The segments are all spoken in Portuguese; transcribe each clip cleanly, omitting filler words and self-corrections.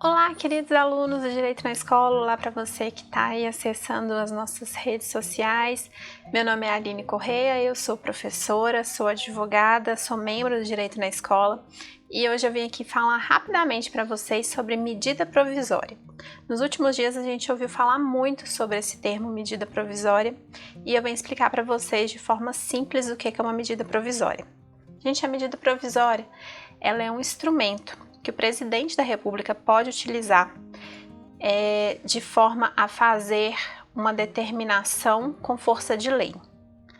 Olá, queridos alunos do Direito na Escola, olá para você que está aí acessando as nossas redes sociais. Meu nome é Aline Correia, eu sou professora, sou advogada, sou membro do Direito na Escola e hoje eu vim aqui falar rapidamente para vocês sobre medida provisória. Nos últimos dias a gente ouviu falar muito sobre esse termo medida provisória e eu venho explicar para vocês de forma simples o que é uma medida provisória. Gente, a medida provisória ela é um instrumento que o presidente da República pode utilizar de forma a fazer uma determinação com força de lei.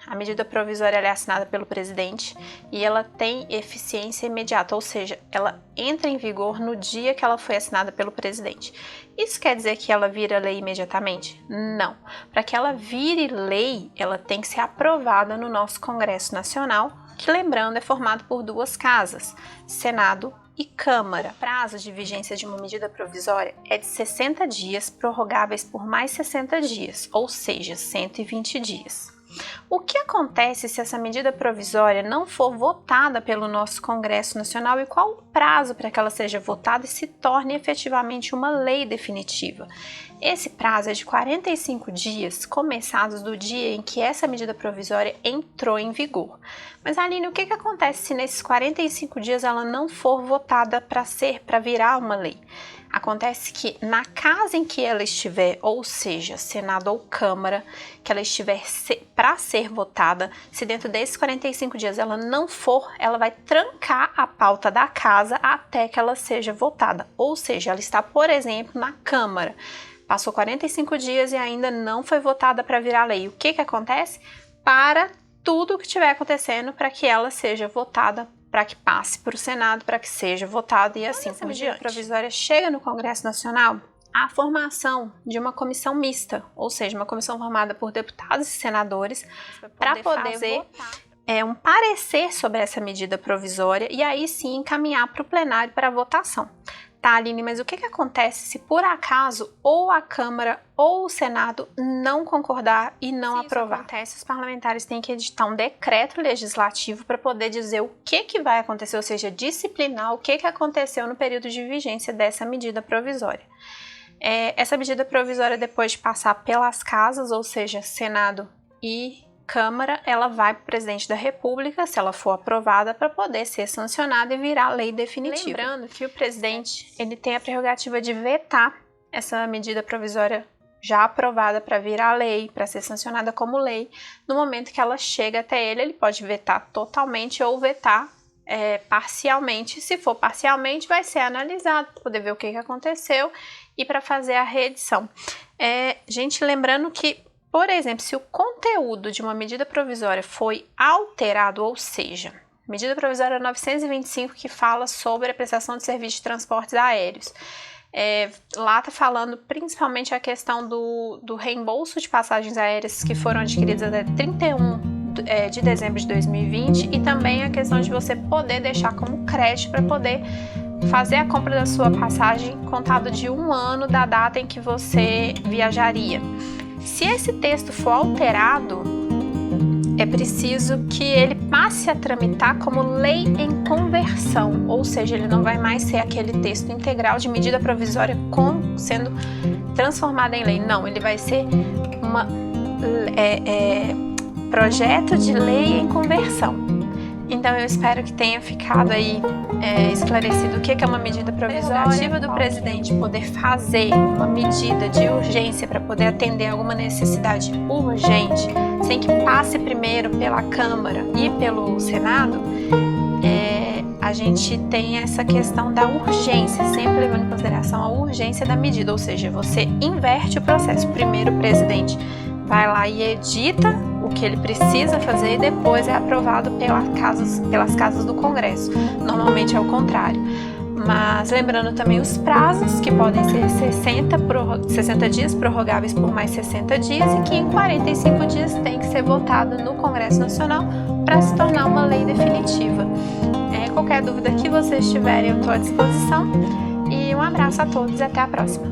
A medida provisória é assinada pelo presidente e ela tem eficiência imediata, ou seja, ela entra em vigor no dia que ela foi assinada pelo presidente. Isso quer dizer que ela vira lei imediatamente? Não. Para que ela vire lei, ela tem que ser aprovada no nosso Congresso Nacional, que, lembrando, é formado por duas casas, Senado e Câmara. O prazo de vigência de uma medida provisória é de 60 dias, prorrogáveis por mais 60 dias, ou seja, 120 dias. O que acontece se essa medida provisória não for votada pelo nosso Congresso Nacional e qual o prazo para que ela seja votada e se torne efetivamente uma lei definitiva? Esse prazo é de 45 dias, começados do dia em que essa medida provisória entrou em vigor. Mas, Aline, o que acontece se nesses 45 dias ela não for votada para virar uma lei? Acontece que na casa em que ela estiver, ou seja, Senado ou Câmara, que ela estiver para ser votada, se dentro desses 45 dias ela não for, ela vai trancar a pauta da casa até que ela seja votada. Ou seja, ela está, por exemplo, na Câmara. Passou 45 dias e ainda não foi votada para virar lei. O que acontece? Para tudo o que estiver acontecendo para que ela seja votada, para que passe para o Senado, para que seja votada e assim por diante. Quando essa medida provisória chega no Congresso Nacional, a formação de uma comissão mista, ou seja, uma comissão formada por deputados e senadores, para poder fazer um parecer sobre essa medida provisória e aí sim encaminhar para o plenário para votação. Tá, Aline, mas o que acontece se por acaso ou a Câmara ou o Senado não concordar e não aprovar? Isso acontece, os parlamentares têm que editar um decreto legislativo para poder dizer o que vai acontecer, ou seja, disciplinar o que aconteceu no período de vigência dessa medida provisória. Essa medida provisória, depois de passar pelas casas, ou seja, Senado e Câmara, ela vai para o presidente da República, se ela for aprovada, para poder ser sancionada e virar lei definitiva. Lembrando que o presidente ele tem a prerrogativa de vetar essa medida provisória já aprovada para virar lei, para ser sancionada como lei. No momento que ela chega até ele pode vetar totalmente ou vetar parcialmente. Se for parcialmente, vai ser analisado para poder ver o que aconteceu e para fazer a reedição. Gente, lembrando que, por exemplo, se o conteúdo de uma medida provisória foi alterado, ou seja, medida provisória 925 que fala sobre a prestação de serviço de transportes aéreos. Lá está falando principalmente a questão do reembolso de passagens aéreas que foram adquiridas até 31 de dezembro de 2020 e também a questão de você poder deixar como crédito para poder fazer a compra da sua passagem contado de 1 ano da data em que você viajaria. Se esse texto for alterado, é preciso que ele passe a tramitar como lei em conversão, ou seja, ele não vai mais ser aquele texto integral de medida provisória sendo transformado em lei. Não, ele vai ser projeto de lei em conversão. Então eu espero que tenha ficado aí esclarecido o que é uma medida provisória. A prerrogativa do presidente poder fazer uma medida de urgência para poder atender alguma necessidade urgente, sem que passe primeiro pela Câmara e pelo Senado, a gente tem essa questão da urgência, sempre levando em consideração a urgência da medida, ou seja, você inverte o processo. Primeiro o presidente vai lá e edita o que ele precisa fazer e depois é aprovado pelas casas do Congresso. Normalmente é o contrário. Mas lembrando também os prazos, que podem ser 60 dias, prorrogáveis por mais 60 dias, e que em 45 dias tem que ser votado no Congresso Nacional para se tornar uma lei definitiva. Qualquer dúvida que vocês tiverem, eu estou à disposição. E um abraço a todos e até a próxima.